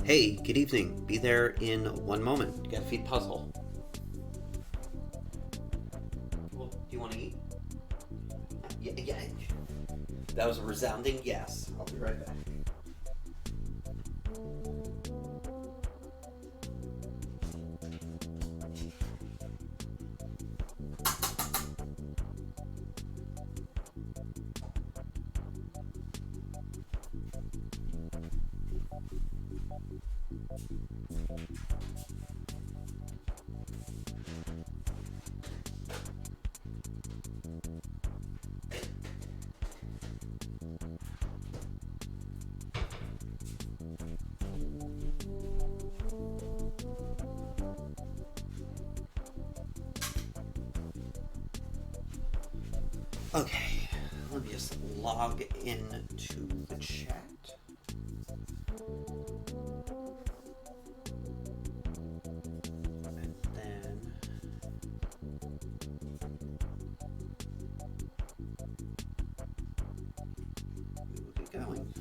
Hey, good evening. Be there in one moment. You gotta feed Puzzle. Well, do you want to eat? Yeah. That was a resounding yes. I'll be right back. Okay, let me just log into the chat. And then we will get going.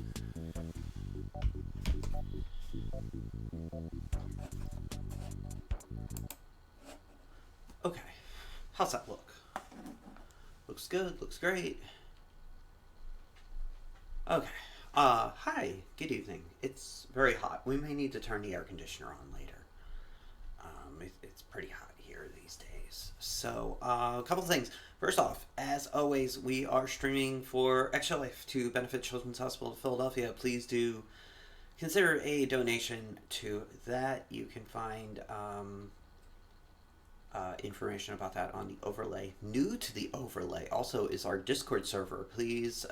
Okay, how's that look? Looks good, looks great. Okay. Hi, good evening. It's very hot. We may need to turn the air conditioner on later. It's pretty hot here these days. So, a couple of things. First off, as always, we are streaming for Extra Life to benefit Children's Hospital of Philadelphia. Please do consider a donation to that. You can find information about that on the overlay. New to the overlay also is our Discord server. Please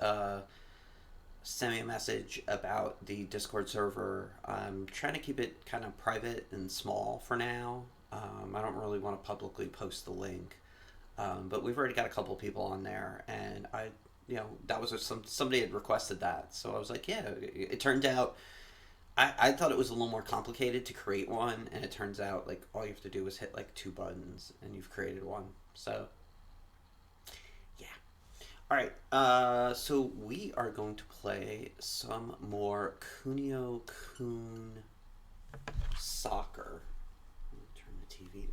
send me a message about the Discord server. I'm trying to keep it kind of private and small for now. I don't really want to publicly post the link, but we've already got a couple people on there, and that was somebody had requested that, so I was like, yeah. It turned out I thought it was a little more complicated to create one, and it turns out like all you have to do is hit like two buttons, and you've created one. So yeah. All right, so we are going to play some more Kunio-kun Soccer. Turn the TV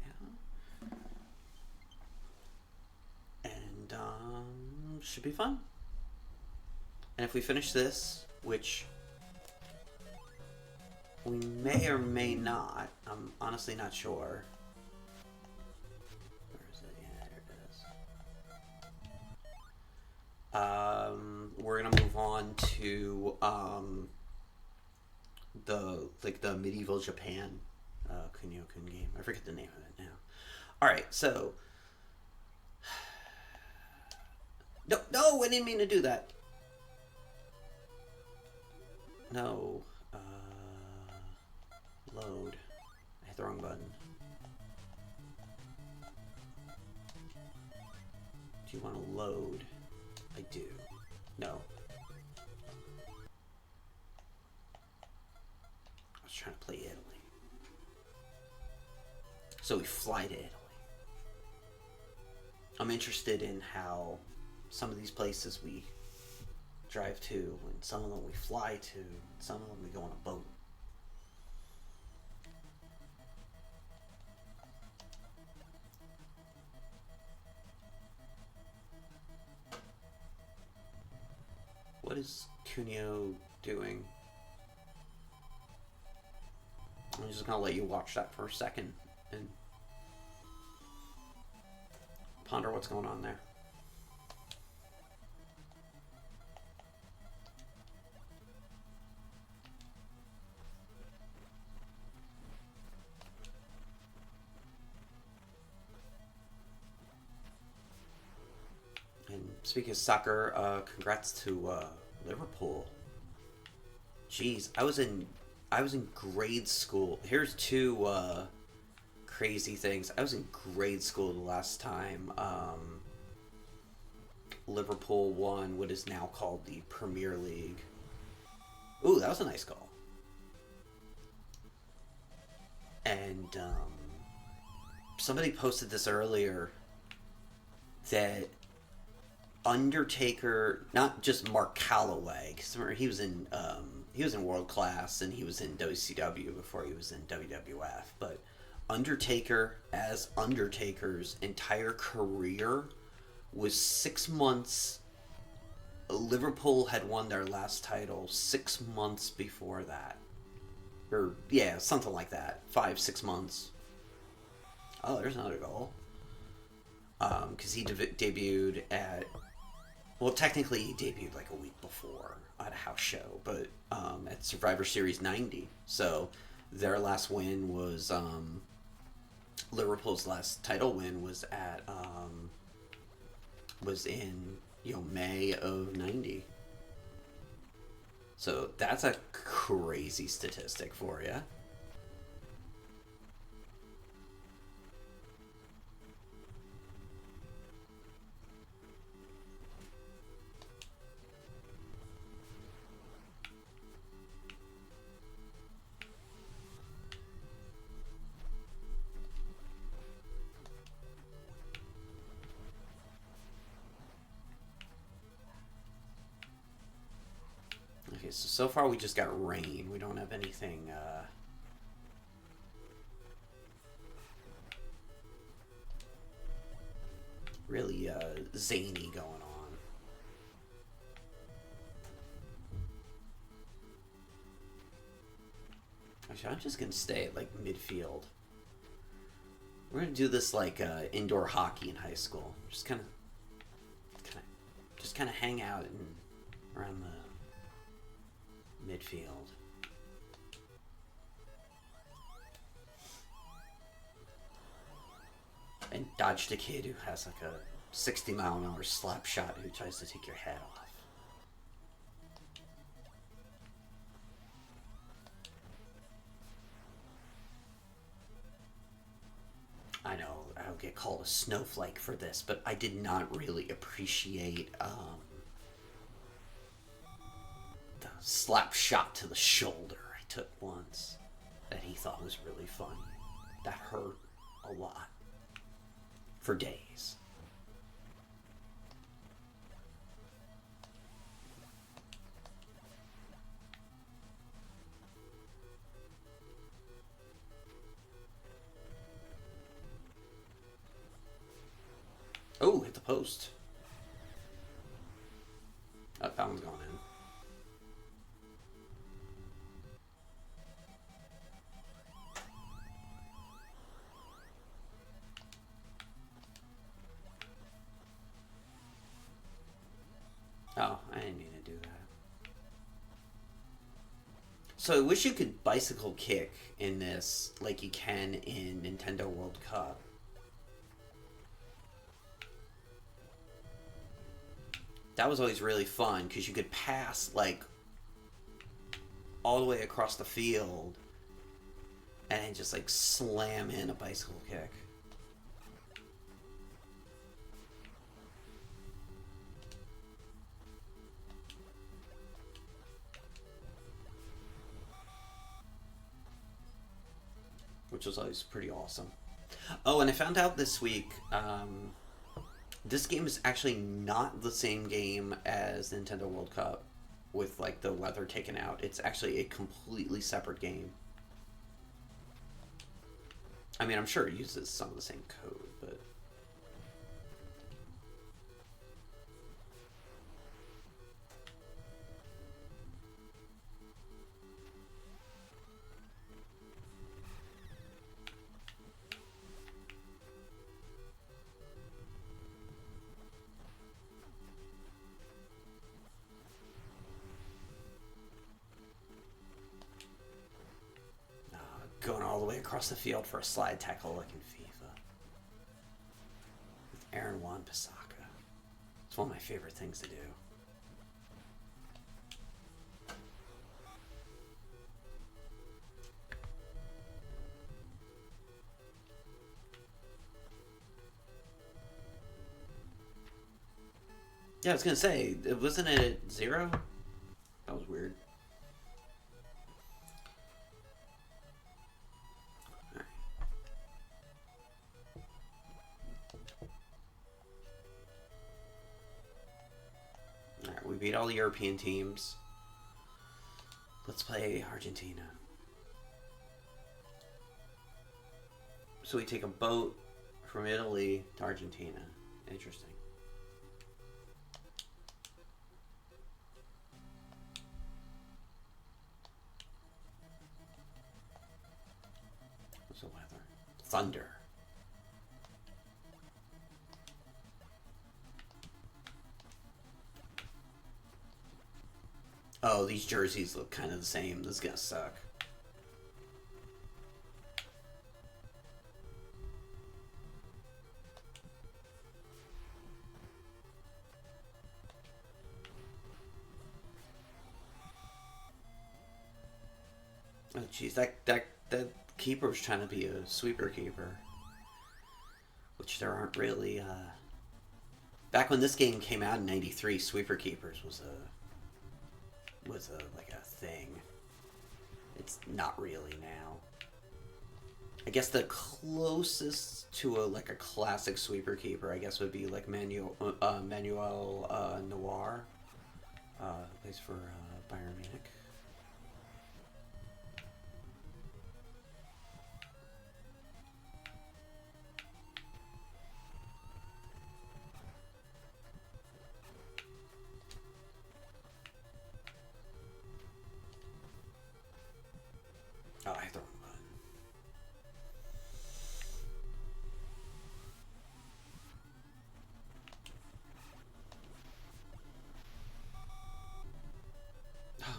down. And should be fun. And if we finish this, which we may or may not, I'm honestly not sure. Where is it? Yeah, there it is. We're gonna move on to the medieval Japan Kunio-kun game. I forget the name of it now. All right, so no, I didn't mean to do that. No, load. I hit the wrong button. Do you want to load? I do. No. I was trying to play Italy. So we fly to Italy. I'm interested in how some of these places we drive to, and some of them we fly to, and some of them we go on a boat. What is Kunio doing? I'm just gonna let you watch that for a second and ponder what's going on there. And speaking of soccer, congrats to Liverpool. Jeez, I was in grade school. Here's two crazy things. I was in grade school the last time Liverpool won what is now called the Premier League. Ooh, that was a nice goal. And somebody posted this earlier that Undertaker, not just Mark Calloway, because remember he was in he was in World Class and he was in WCW before he was in WWF. But Undertaker, as Undertaker's entire career, was 6 months. Liverpool had won their last title 6 months before that. Or, yeah, something like that. 5, 6 months. Oh, there's another goal. Because he debuted at... Well, technically he debuted like a week before at a house show, but at Survivor Series 90. So their last win was... Liverpool's last title win was at... was in, May of 90. So that's a crazy statistic for you. Okay, so far we just got rain. We don't have anything, really, zany going on. Actually, I'm just gonna stay at, like, midfield. We're gonna do this like indoor hockey in high school. Just kind of hang out around the midfield. And dodge the kid who has like a 60-mile-an-hour slap shot who tries to take your head off. I know I'll get called a snowflake for this, but I did not really appreciate the slap shot to the shoulder I took once that he thought was really funny. That hurt a lot. For days. Oh, hit the post. Oh, that one's going in. Oh, I didn't mean to do that. So I wish you could bicycle kick in this like you can in Nintendo World Cup. That was always really fun because you could pass like all the way across the field and then just like slam in a bicycle kick. Which was always pretty awesome. Oh, and I found out this week, this game is actually not the same game as Nintendo World Cup with like the weather taken out. It's actually a completely separate game. I mean, I'm sure it uses some of the same code, but... going all the way across the field for a slide tackle like in FIFA. With Aaron Wan-Bissaka. It's one of my favorite things to do. Yeah, I was gonna say, wasn't it 0? That was weird. Alright, we beat all the European teams. Let's play Argentina. So we take a boat from Italy to Argentina. Interesting. What's the weather? Thunder. Oh, these jerseys look kind of the same. This is gonna suck. Oh, jeez, that keeper was trying to be a sweeper keeper, which there aren't really. Back when this game came out in '93, sweeper keepers was a like a thing. It's not really now. I guess the closest to a like a classic sweeper keeper, I guess, would be like Manuel Noir, plays for Bayern Munich. Oh, I have the wrong button.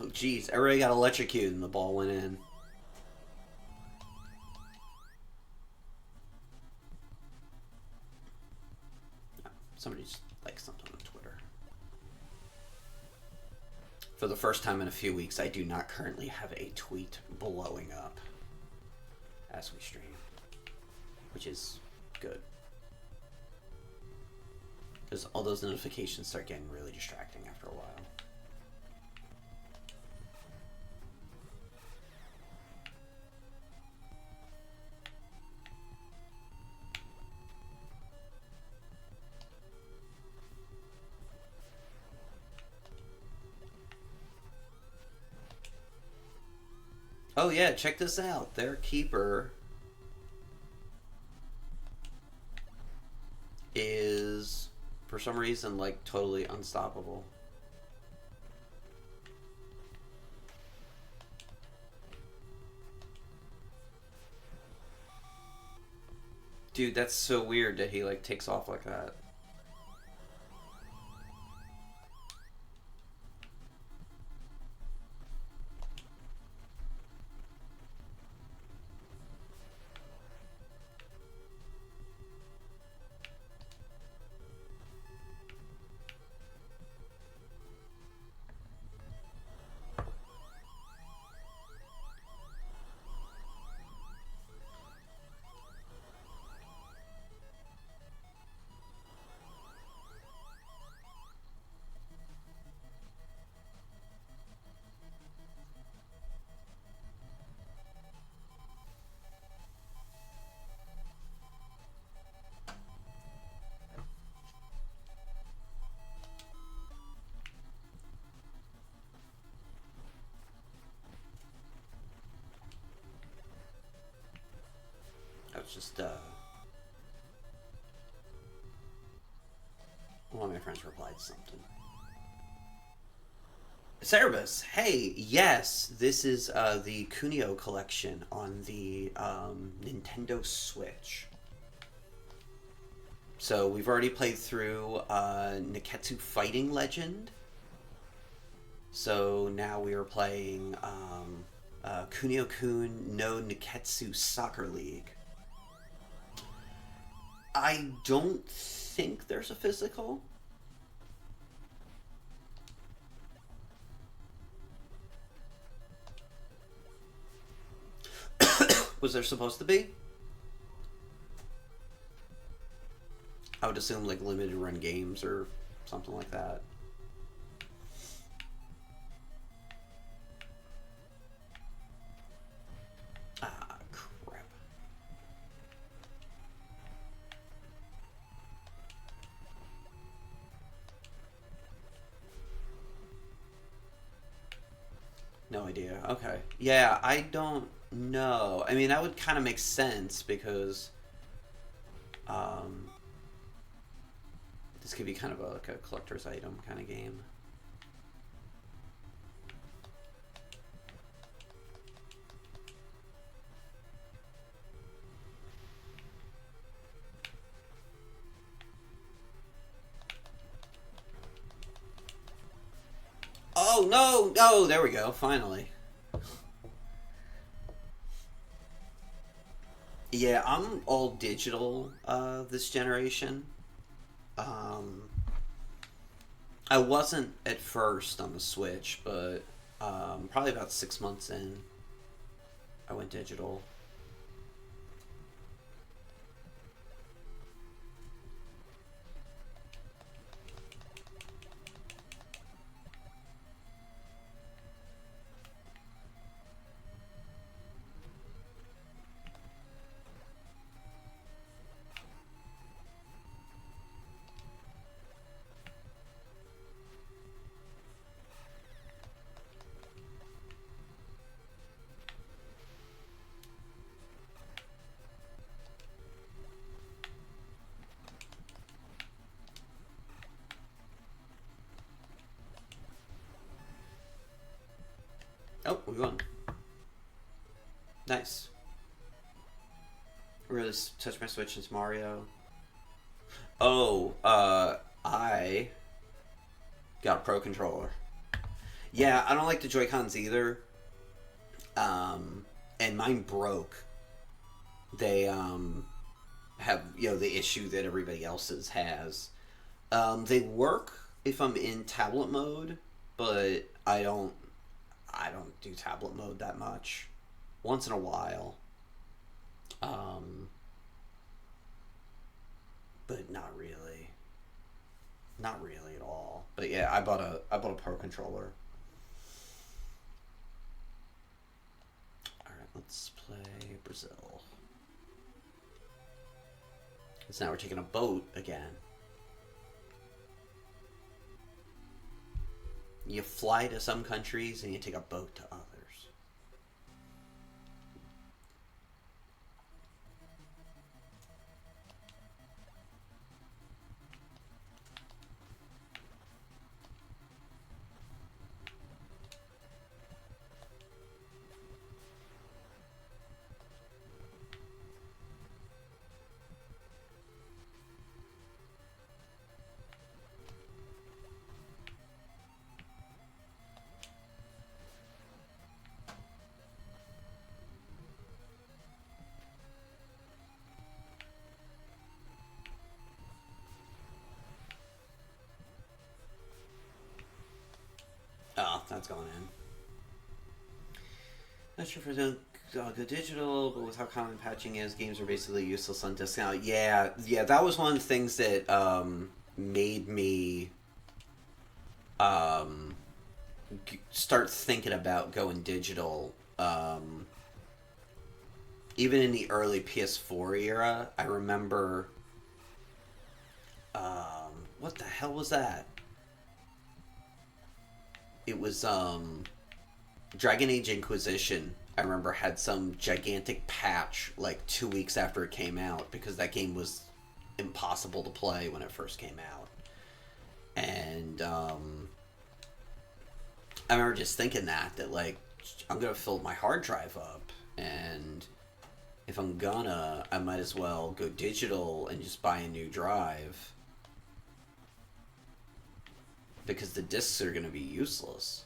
Oh, jeez. Everybody got electrocuted and the ball went in. Oh, somebody just liked something on Twitter. For the first time in a few weeks, I do not currently have a tweet blowing up as we stream, which is good. Because all those notifications start getting really distracting after a while. Oh yeah, check this out. Their keeper is, for some reason, like totally unstoppable. Dude, that's so weird that he like takes off like that. I was just one of my friends replied something. Cerebus, hey, yes, this is the Kunio collection on the Nintendo Switch. So we've already played through Nekketsu Fighting Legend. So now we are playing Kunio-kun no Nekketsu Soccer League. I don't think there's a physical. Was there supposed to be? I would assume like limited run games or something like that. Ah, crap. No idea. Okay. Yeah, I don't know. I mean, that would kind of make sense because um, this could be kind of like a collector's item kind of game. Oh no! Oh, there we go. Finally. Yeah, I'm all digital this generation. Um, I wasn't at first on the Switch, but probably about 6 months in, I went digital. Oh, we won. Nice. Really touch my Switch since Mario. Oh, I got a Pro controller. Yeah, I don't like the Joy Cons either. And mine broke. They have the issue that everybody else's has. They work if I'm in tablet mode, but I don't do tablet mode that much. Once in a while. Um, but not really. Not really at all. But yeah, I bought a Pro controller. Alright, let's play Brazil. Because now we're taking a boat again. You fly to some countries and you take a boat to others. Oh, that's going in. Not sure if it's go digital, but with how common patching is, games are basically useless on discount. Yeah, that was one of the things that made me um, start thinking about going digital. Even in the early PS4 era, I remember. What the hell was that? It was Dragon Age Inquisition. I remember had some gigantic patch like 2 weeks after it came out because that game was impossible to play when it first came out. And I remember just thinking that like I'm gonna fill my hard drive up, and if I'm gonna, I might as well go digital and just buy a new drive because the discs are gonna be useless.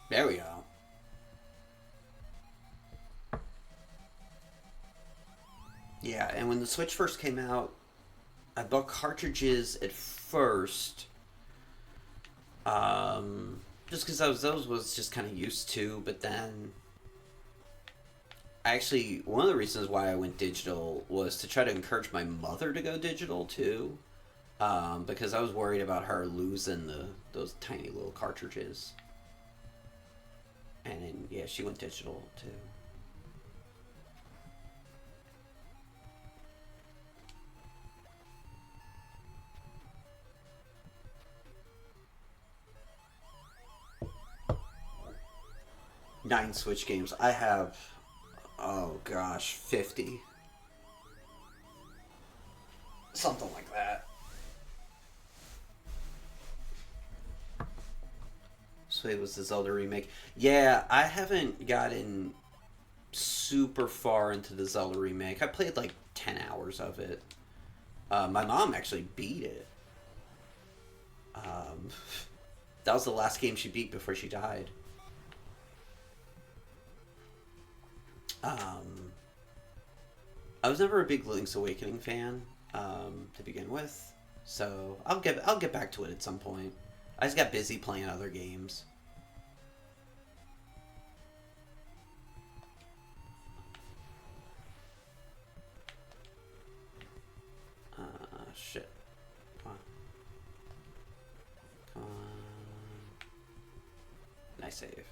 There we go. Yeah, and when the Switch first came out, I bought cartridges at first, just because those was just kind of used to. But then, actually, one of the reasons why I went digital was to try to encourage my mother to go digital too, because I was worried about her losing those tiny little cartridges. And then, yeah, she went digital too. 9 Switch games. I have, oh gosh, 50. Something like that. So it was the Zelda remake. Yeah, I haven't gotten super far into the Zelda remake. I played like 10 hours of it. My mom actually beat it. Um, that was the last game she beat before she died. Um, I was never a big Link's Awakening fan to begin with, so I'll get back to it at some point. I just got busy playing other games. Shit. Come on. Come on. Nice save.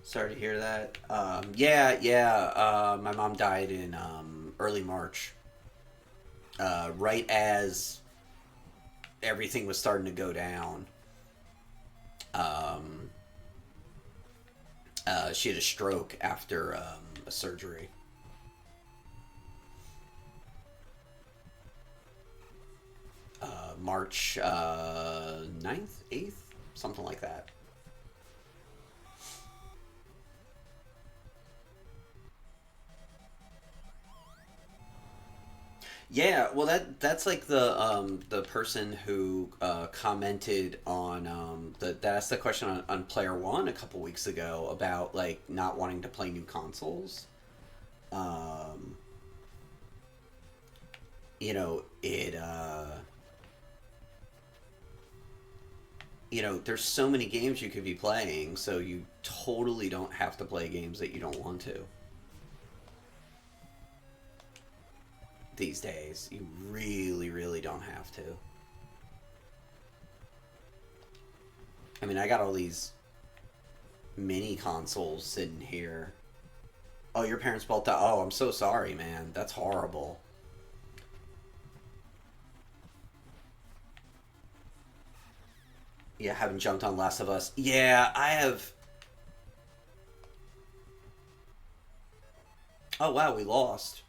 Sorry to hear that. Yeah. My mom died in early March, right as everything was starting to go down. Um, she had a stroke after a surgery. March 9th, 8th, something like that. Yeah, well that's like the person who commented on that asked the question on Player One a couple weeks ago about like not wanting to play new consoles. Um, there's so many games you could be playing, so you totally don't have to play games that you don't want to these days. You really, really don't have to. I mean, I got all these mini consoles sitting here. Oh, your parents built that? Oh, I'm so sorry, man. That's horrible. Yeah, haven't jumped on Last of Us. Yeah, I have. Oh, wow, we lost.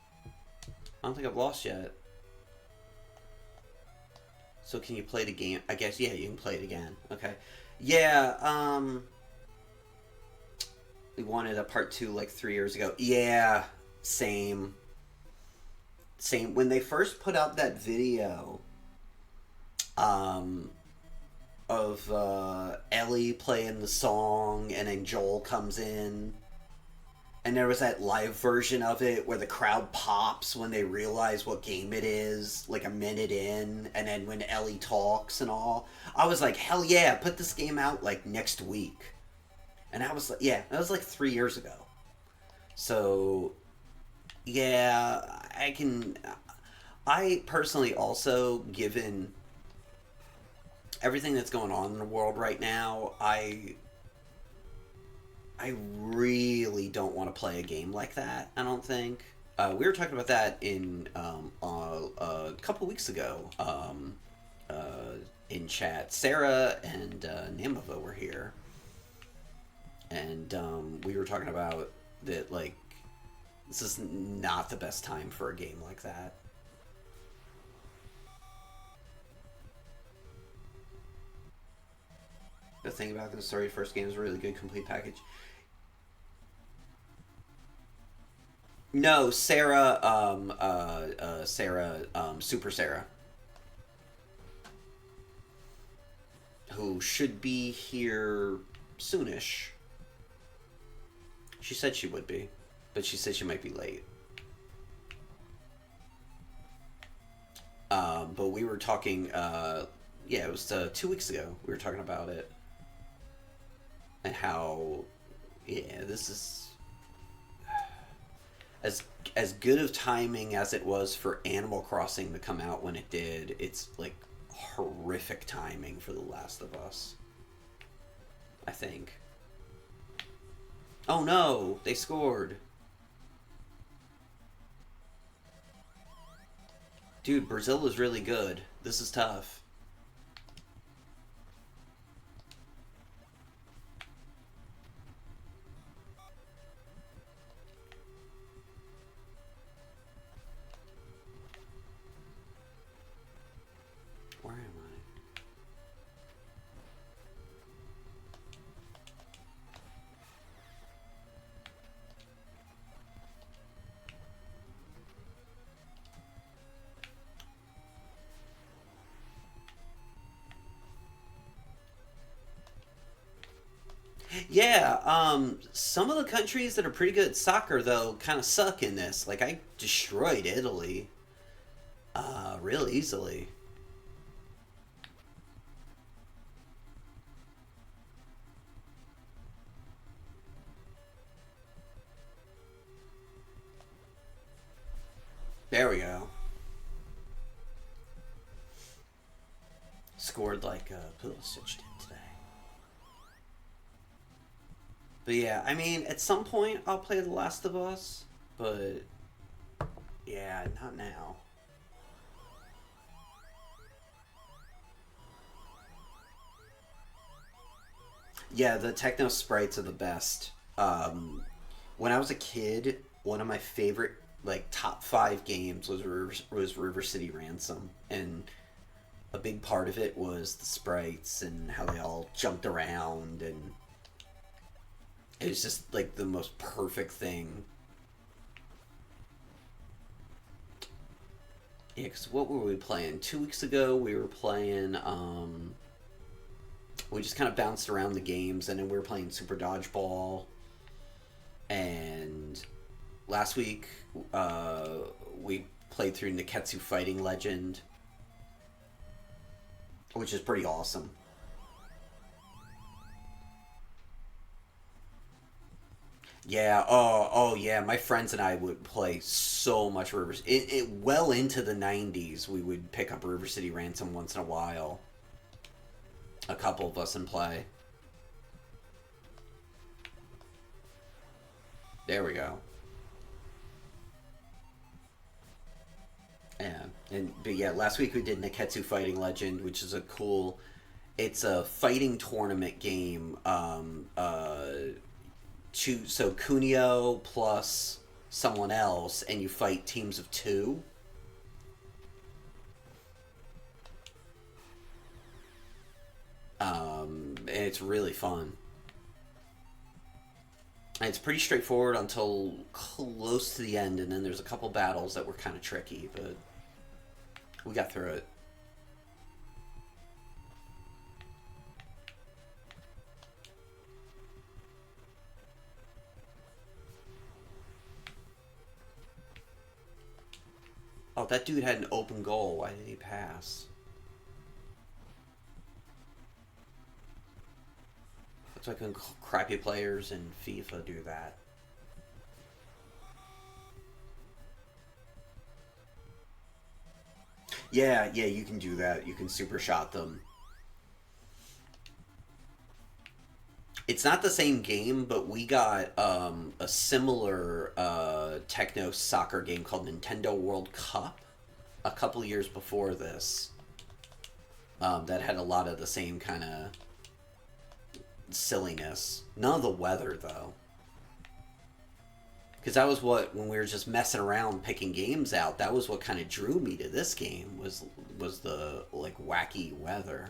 I don't think I've lost yet. So can you play the game? I guess, yeah, you can play it again. Okay. Yeah, we wanted a part two like 3 years ago. Yeah, same. Same. When they first put out that video, um, of Ellie playing the song, and then Joel comes in, and there was that live version of it where the crowd pops when they realize what game it is, like a minute in, and then when Ellie talks and all. I was like, hell yeah, put this game out like next week. And I was like, yeah, that was like 3 years ago. So, yeah, I can. I personally also, given everything that's going on in the world right now, I really don't want to play a game like that. I don't think. We were talking about that in a couple weeks ago in chat. Sarah and Namova were here, and we were talking about that. Like, this is not the best time for a game like that. The thing about the story first game is a really good complete package. No, Sarah, Super Sarah, who should be here soonish. She said she would be, but she said she might be late. But we were talking, yeah, it was 2 weeks ago. We were talking about it and how, yeah, this is as as good of timing as it was for Animal Crossing to come out when it did. It's like horrific timing for The Last of Us, I think. Oh no, they scored. Dude, Brazil is really good. This is tough. Where am I? Yeah, some of the countries that are pretty good at soccer, though, kind of suck in this. Like, I destroyed Italy, real easily. There we go. Scored like Pulisic did today. But yeah, I mean, at some point I'll play The Last of Us, but yeah, not now. Yeah, the techno sprites are the best. When I was a kid, one of my favorite like top five games was River City Ransom, and a big part of it was the sprites and how they all jumped around, and it was just like the most perfect thing. Yeah, because what were we playing? 2 weeks ago, we were playing. We just kind of bounced around the games, and then we were playing Super Dodgeball. And last week, we played through Nekketsu Fighting Legend, which is pretty awesome. Yeah. Oh, yeah. My friends and I would play so much Rivers. Well into the '90s, we would pick up River City Ransom once in a while. A couple of us and play. There we go. Yeah. But yeah, last week we did Nekketsu Fighting Legend, which is a cool. It's a fighting tournament game. So Kunio plus someone else, and you fight teams of two. And it's really fun. And it's pretty straightforward until close to the end, and then there's a couple battles that were kind of tricky, but we got through it. Oh, that dude had an open goal. Why did he pass? That's why crappy players in FIFA do that. Yeah, yeah, you can do that. You can super shot them. It's not the same game, but we got a similar techno soccer game called Nintendo World Cup a couple years before this. That had a lot of the same kind of silliness. None of the weather though, because that was what, when we were just messing around picking games out, that was what kind of drew me to this game, was the like wacky weather.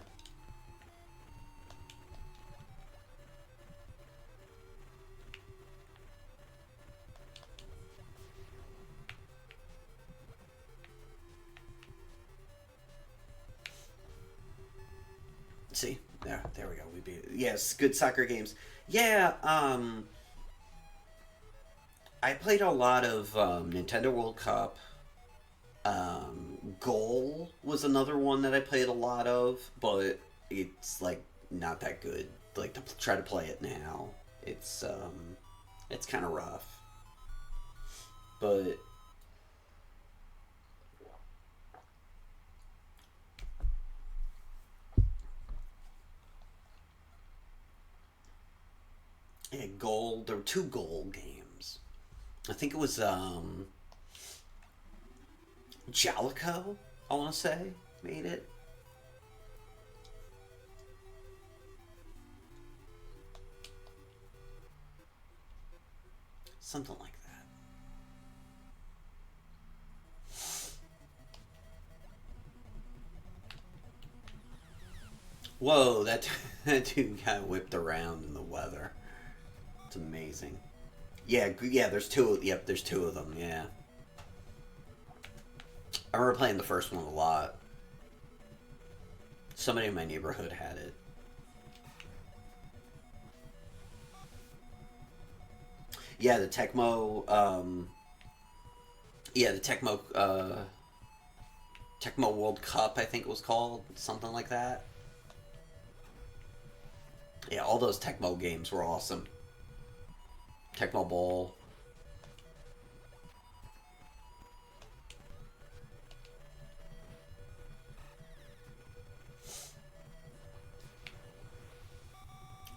See, there we go. We beat it. Yes, good soccer games. Yeah, I played a lot of Nintendo World Cup. Goal was another one that I played a lot of, but it's like not that good. Like to try to play it now, it's kind of rough. But yeah, Goal. There were two Goal games. I think it was Jalico. I want to say made it. Something like that. Whoa, that, that dude got whipped around in the weather. It's amazing. Yeah, yeah, there's two. Yep, there's two of them, yeah. I remember playing the first one a lot. Somebody in my neighborhood had it. Yeah, the Tecmo, yeah, the Tecmo World Cup, I think it was called. Something like that. Yeah, all those Tecmo games were awesome. Tecmo Bowl.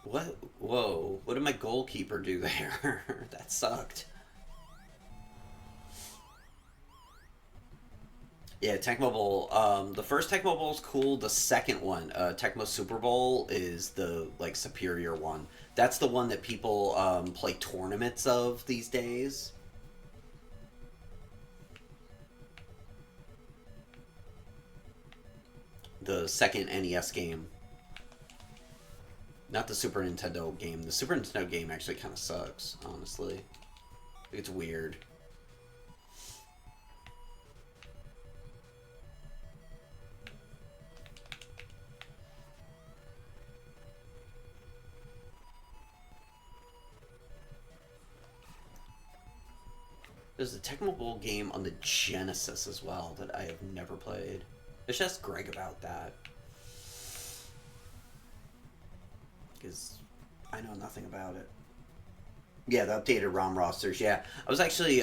What? Whoa. What did my goalkeeper do there? That sucked. Yeah, Tecmo Bowl. The first Tecmo Bowl is cool. The second one, Tecmo Super Bowl, is the like superior one. That's the one that people play tournaments of these days. The second NES game, not the Super Nintendo game. The Super Nintendo game actually kind of sucks, honestly. It's weird. There's a Tecmo Bowl game on the Genesis as well that I have never played. I should ask Greg about that because I know nothing about it. Yeah, the updated ROM rosters. Yeah, I was actually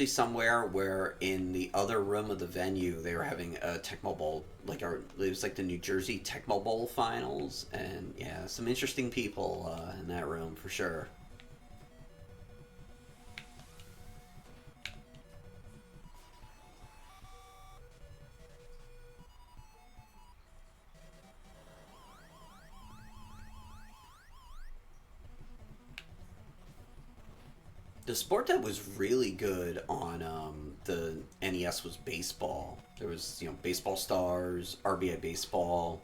somewhere where in the other room of the venue they were having a Tecmo Bowl, it was like the New Jersey Tecmo Bowl finals, and yeah, some interesting people in that room for sure. The sport that was really good on the NES was baseball. There was, Baseball Stars, RBI Baseball,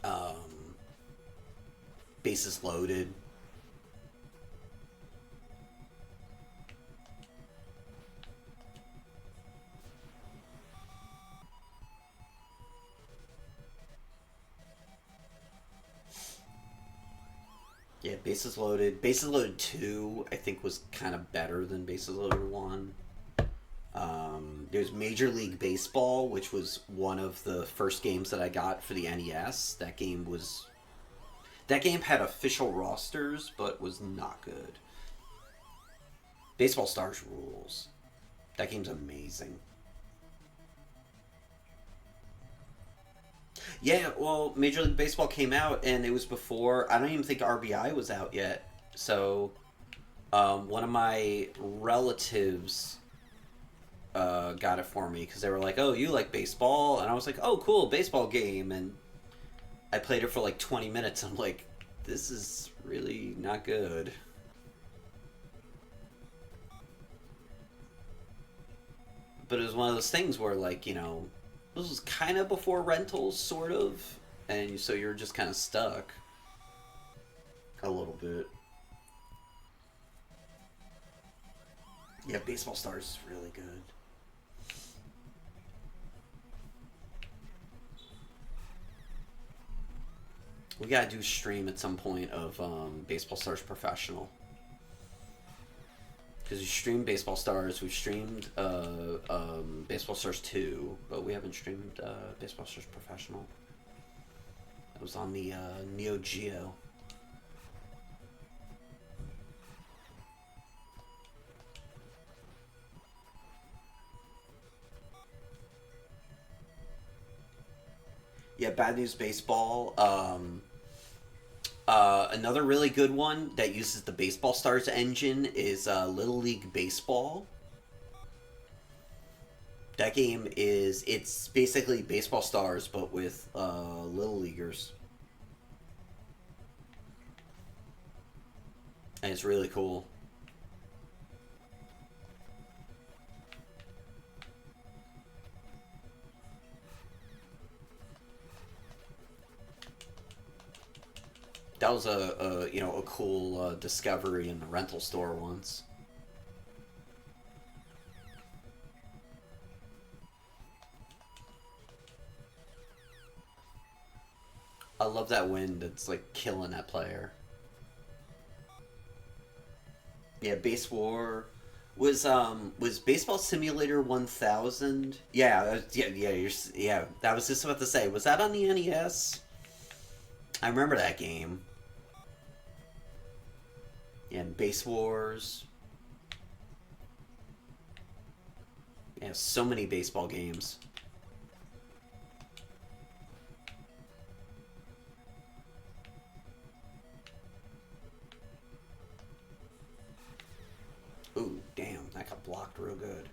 um, Bases Loaded. Yeah, Bases Loaded. Bases Loaded 2, I think, was kind of better than Bases Loaded 1. There's Major League Baseball, which was one of the first games that I got for the NES. That game had official rosters, but was not good. Baseball Stars rules. That game's amazing. Yeah, well, Major League Baseball came out, and it was before. I don't even think RBI was out yet. So, one of my relatives got it for me because they were like, "Oh, you like baseball?" And I was like, "Oh, cool, baseball game." And I played it for like 20 minutes. I'm like, "This is really not good." But it was one of those things where, like, this was kind of before rentals, sort of, and so you're just kind of stuck a little bit. Yeah, Baseball Stars is really good. We gotta do a stream at some point of Baseball Stars Professional. Because we streamed Baseball Stars, we've streamed Baseball Stars 2, but we haven't streamed Baseball Stars Professional. It was on the Neo Geo. Yeah, Bad News Baseball. Another really good one that uses the Baseball Stars engine is Little League Baseball. That game is it's basically baseball stars but with little leaguers, and it's really cool. That was a cool discovery in the rental store once. I love that wind. It's like killing that player. Yeah, Base War was Baseball Simulator 1000. Yeah, yeah. That was just about to say. Was that on the NES? I remember that game. Yeah, and Base Wars. Yeah, so many baseball games. Ooh, damn, that got blocked real good.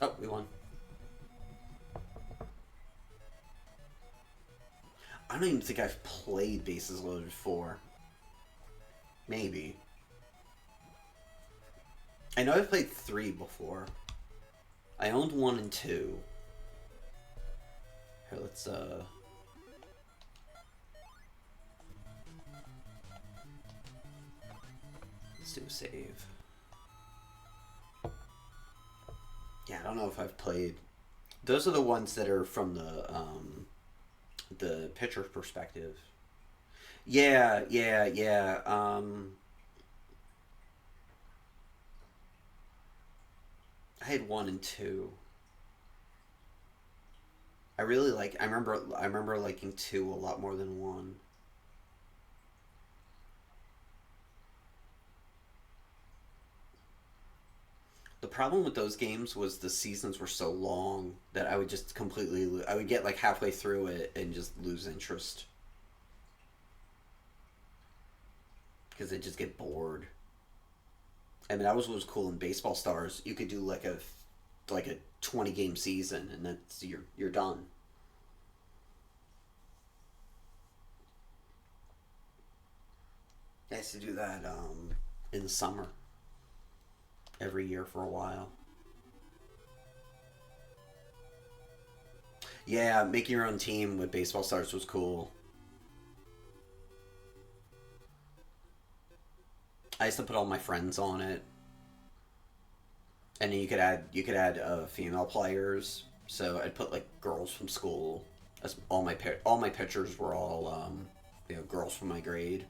Oh, we won. I don't even think I've played Bases Loaded 4. Maybe. I know I've played 3 before. I owned 1 and 2. Here, let's do a save. Yeah, I don't know if I've played. Those are the ones that are from the pitcher's perspective. Yeah, yeah, yeah. I had 1 and 2. I really like. I remember liking 2 a lot more than 1. The problem with those games was the seasons were so long that I would just completely. I would get like halfway through it and just lose interest because I just get bored. I mean, that was what was cool in Baseball Stars. You could do like a 20 game season, and that's you're done. I used to do that in the summer every year for a while. Yeah, making your own team with Baseball Stars was cool. I used to put all my friends on it, and then you could add female players. So I'd put like girls from school. As all my pitchers were all girls from my grade.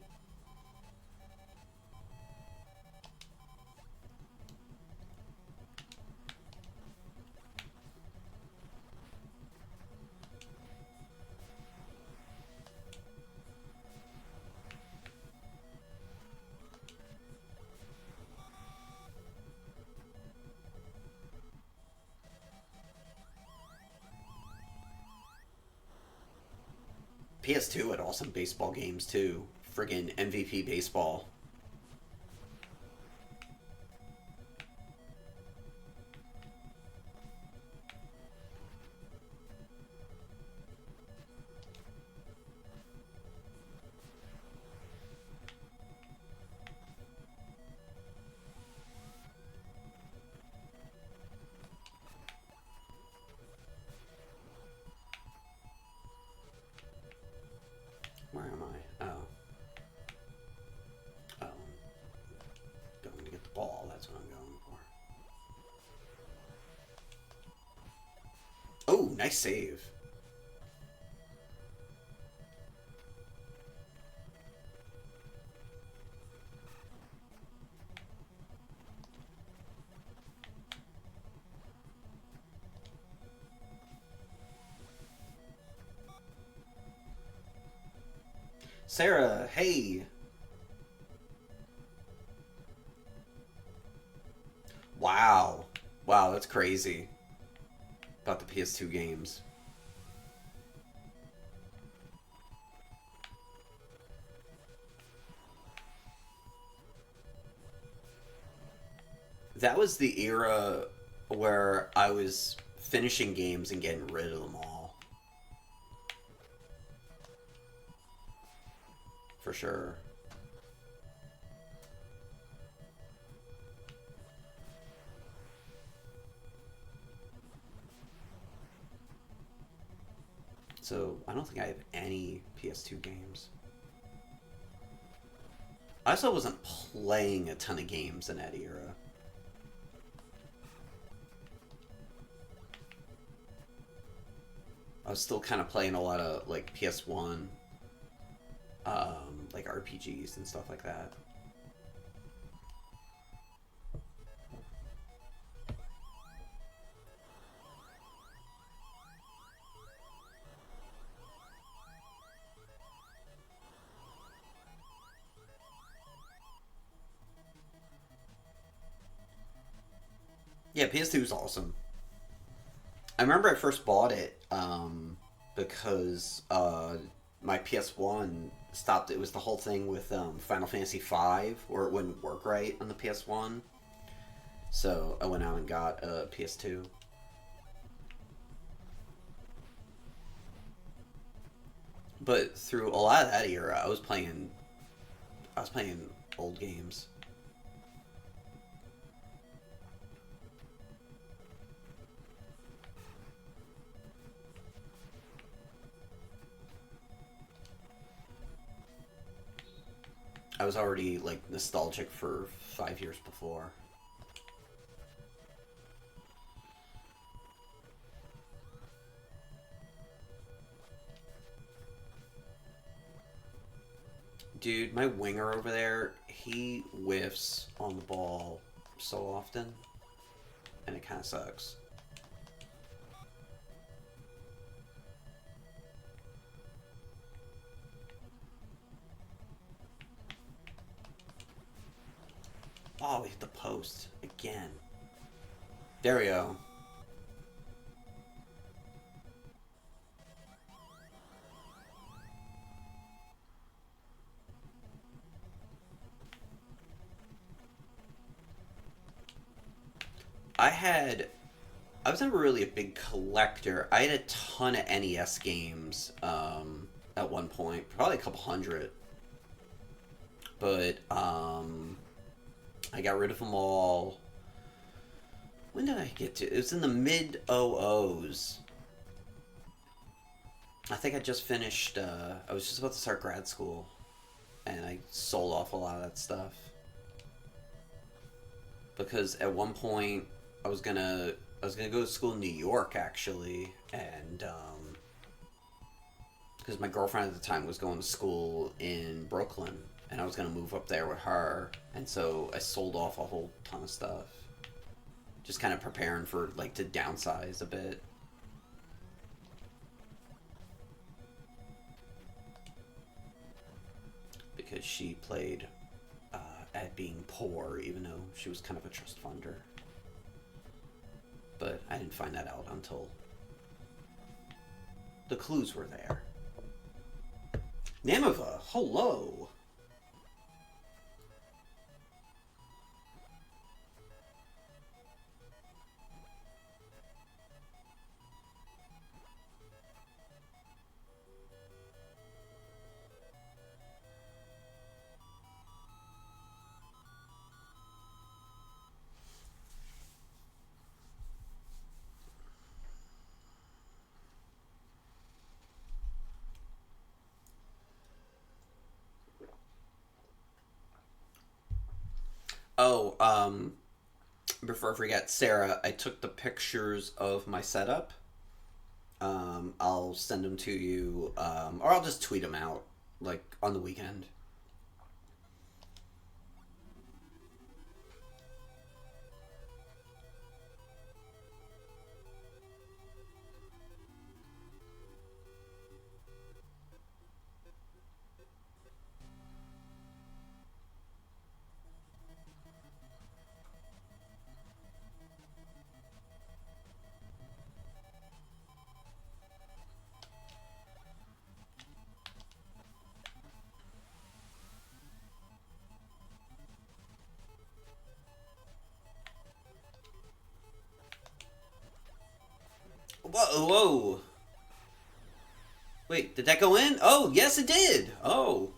PS2 had awesome baseball games too. Friggin' MVP baseball. Where am I? Oh, going to get the ball. That's what I'm going for. Oh, nice save. Sarah, hey. Wow. Wow, that's crazy about the PS2 games. That was the era where I was finishing games and getting rid of them all. For sure. So I don't think I have any PS2 games. I also wasn't playing a ton of games in that era. I was still kind of playing a lot of like PS1, like RPGs and stuff like that. Yeah, PS2 is awesome. I remember I first bought it because my PS1 stopped. It was the whole thing with Final Fantasy V where it wouldn't work right on the PS1. So I went out and got a PS2. But through a lot of that era, I was playing old games. I was already like nostalgic for 5 years before. Dude, my winger over there, he whiffs on the ball so often, and it kind of sucks. Oh, we hit the post again. There we go. I had I was never really a big collector. I had a ton of NES games at one point, probably a couple hundred. But I got rid of them all. When did I get to? It was in the mid '00s. I think I just finished. I was just about to start grad school, and I sold off a lot of that stuff because at one point I was gonna I was gonna go to school in New York actually, and because my girlfriend at the time was going to school in Brooklyn, and I was gonna move up there with her, and so I sold off a whole ton of stuff, just kind of preparing for like to downsize a bit. Because she played at being poor, even though she was kind of a trust funder. But I didn't find that out until the clues were there. Namiva, hello. Oh, before I forget, Sarah, I took the pictures of my setup. I'll send them to you, or I'll just tweet them out, like on the weekend. Whoa, whoa. Wait, did that go in? Oh, yes, it did. Oh.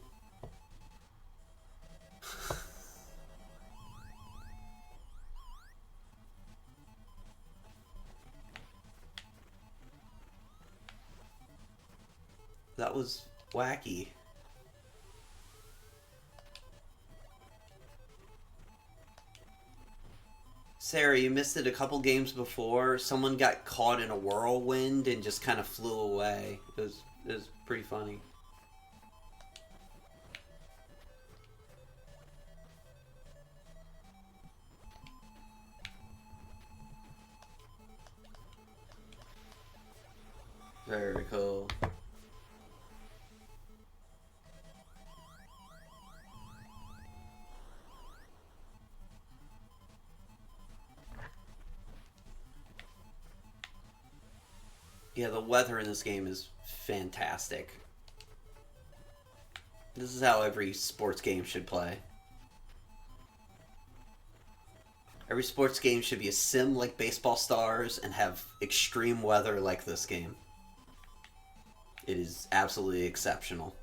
That was wacky. Sarah, you missed it a couple games before. Someone got caught in a whirlwind and just kind of flew away. It was pretty funny. Very cool. Yeah, the weather in this game is fantastic. This is how every sports game should play. Every sports game should be a sim like Baseball Stars and have extreme weather like this game. It is absolutely exceptional.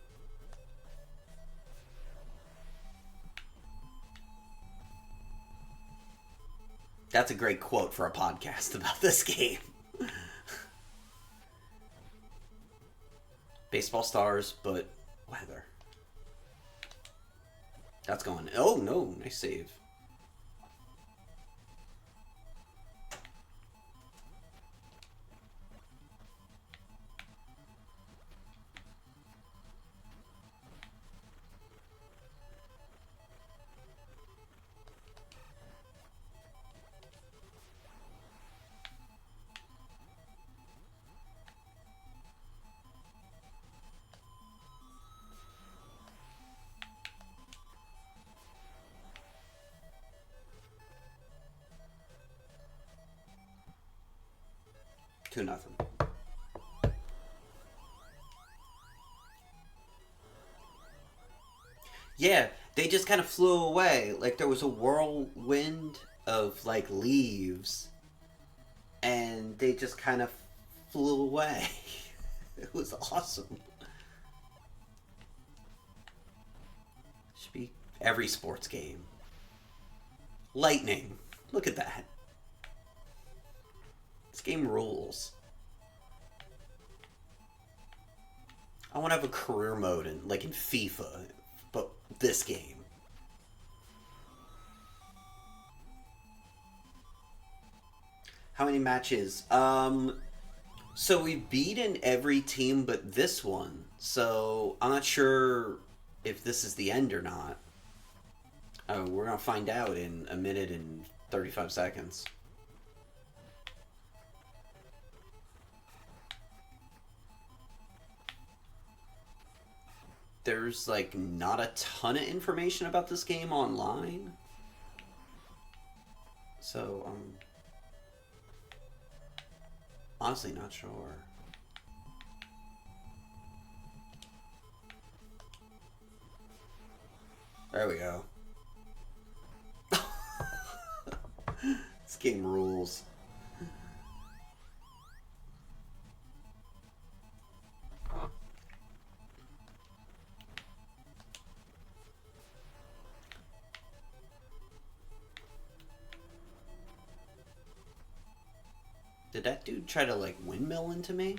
That's a great quote for a podcast about this game. Baseball Stars, but weather. That's going. Oh no, nice save. Two nothing. Yeah, they just kind of flew away. Like there was a whirlwind of like leaves, and they just kind of flew away. It was awesome. Should be every sports game. Lightning. Look at that. This game rules. I want to have a career mode in like in FIFA, but this game. How many matches? So we've beaten every team but this one. So I'm not sure if this is the end or not. We're gonna find out in a minute and 35 seconds. There's like not a ton of information about this game online. So I'm honestly not sure. There we go. This game rules. Did that dude try to like windmill into me?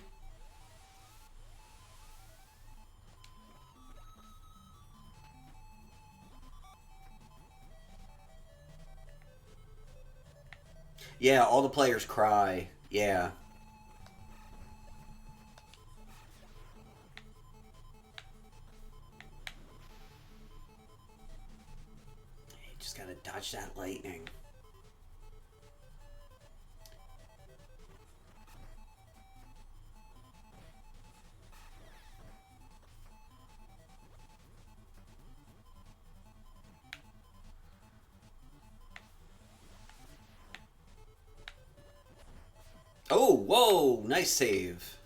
Yeah, all the players cry. Yeah. You just gotta dodge that lightning. Oh, whoa, nice save.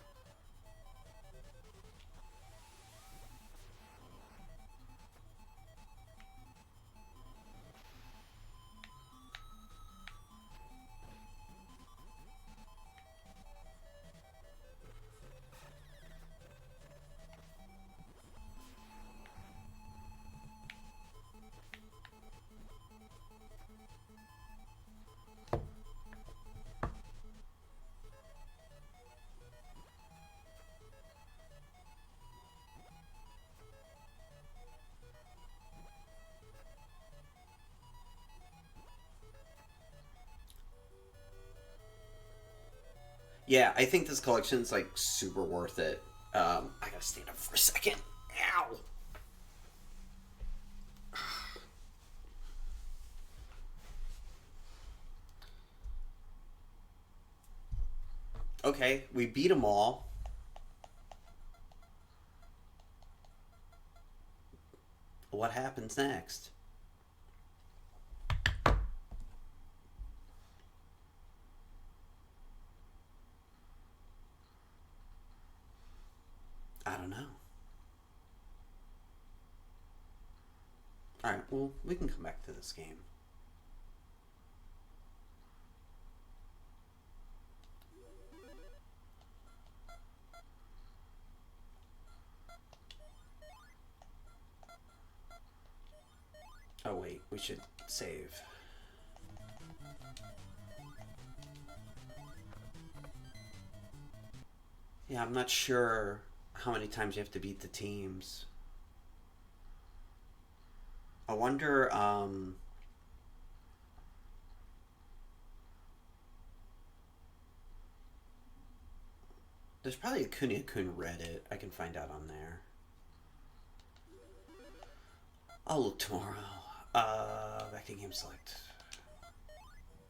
Yeah, I think this collection's like super worth it. I gotta stand up for a second. Ow. Okay, we beat them all. What happens next? I don't know. Alright, well, we can come back to this game. Oh, wait, we should save. Yeah, I'm not sure how many times you have to beat the teams. I wonder, there's probably a Kunio-kun Reddit. I can find out on there. I'll look tomorrow. Back to game select.